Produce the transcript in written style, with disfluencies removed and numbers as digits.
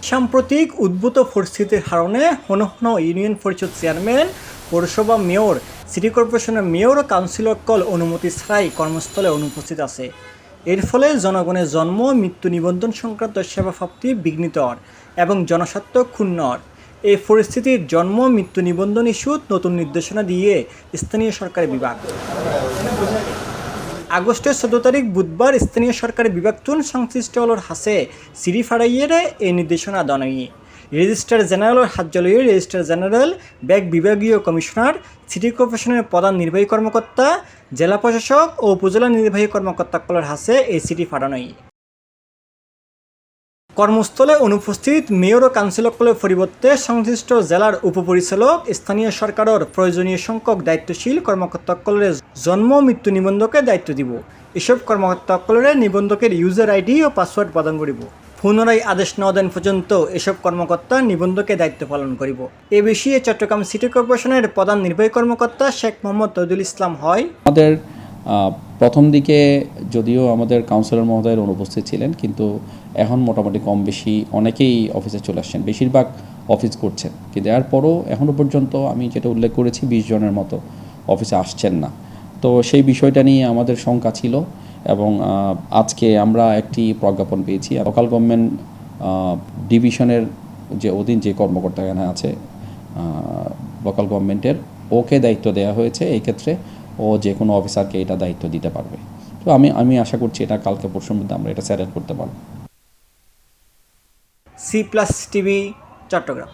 সাম্প্রতিক উদ্ভূত পরিস্থিতির কারণে হন ইউনিয়ন পরিষদ চেয়ারম্যান, পৌরসভা মেয়র, সিটি কর্পোরেশনের মেয়র ও কাউন্সিলর কল অনুমতি ছাড়াই কর্মস্থলে অনুপস্থিত আছে। এর ফলে জনগণের জন্ম মৃত্যু নিবন্ধন সংক্রান্ত সেবা প্রাপ্তি বিঘ্নিত হওয়ার এবং জনস্বার্থ ক্ষুণ্ণ হওয়ার। এই পরিস্থিতির জন্ম মৃত্যু নিবন্ধন ইস্যুত নতুন নির্দেশনা দিয়ে স্থানীয় সরকারি বিভাগ আগস্টের 14 তারিখ বুধবার স্থানীয় সরকারি বিভাগতুন সংশ্লিষ্ট হলর হাসে সিরি ফাড়াইয়ের এই নির্দেশনা দনই রেজিস্ট্রার জেনারেলের হাজ্জলয়ে রেজিস্ট্রার জেনারেল ব্যাগ বিভাগীয় কমিশনার, সিটি কর্পোরেশনের প্রধান নির্বাহী কর্মকর্তা, জেলা প্রশাসক ও উপজেলা নির্বাহী কর্মকর্তা কলর হাসে এই সিটি ফাড়ানোই। কর্মস্থলে অনুপস্থিত মেয়র ও কাউন্সিলরগুলোর পরিবর্তে সংশ্লিষ্ট জেলার উপপরিচালক, স্থানীয় সরকারের প্রয়োজনীয় সংখ্যক দায়িত্বশীল কর্মকর্তাসকলের জন্ম মৃত্যু নিবন্ধকে দায়িত্ব দিব। এসব কর্মকর্তাসকলের নিবন্ধকের ইউজার আইডি ও পাসওয়ার্ড প্রদান করিব। পুনরায় আদেশ ন দেন পর্যন্ত এসব কর্মকর্তা নিবন্ধকে দায়িত্ব পালন করিব। এ বিষয়ে চট্টগ্রাম সিটি কর্পোরেশনের প্রধান নির্বাহী কর্মকর্তা শেখ মোহাম্মদ তৌহিদুল ইসলাম হয়, আমাদের প্রথম দিকে যদিও আমাদের কাউন্সিলর মহোদয়ের অনুপস্থিত ছিলেন, কিন্তু এখন মোটামুটি কম বেশি অনেকেই অফিসে চলে আসছেন, বেশিরভাগ অফিস করছেন, কিন্তু এরপরও এখনও পর্যন্ত আমি যেটা উল্লেখ করেছি 20 জনের মতো অফিসে আসছেন না। তো সেই বিষয়টা নিয়ে আমাদের শঙ্কা ছিল এবং আজকে আমরা একটি প্রজ্ঞাপন পেয়েছি। লোকাল গভর্নমেন্ট ডিভিশনের যে অধীন যে কর্মকর্তা এখানে আছে লোকাল গভর্নমেন্টের, ওকে দায়িত্ব দেওয়া হয়েছে। এই ক্ষেত্রে ও যে কোনো অফিসারকে এটা দায়িত্ব দিতে পারবে। তো আমি আশা করছি এটা কালকে পরশুর মধ্যে আমরা এটা সেটেল করতে পারব। C+ TV, Chittagong.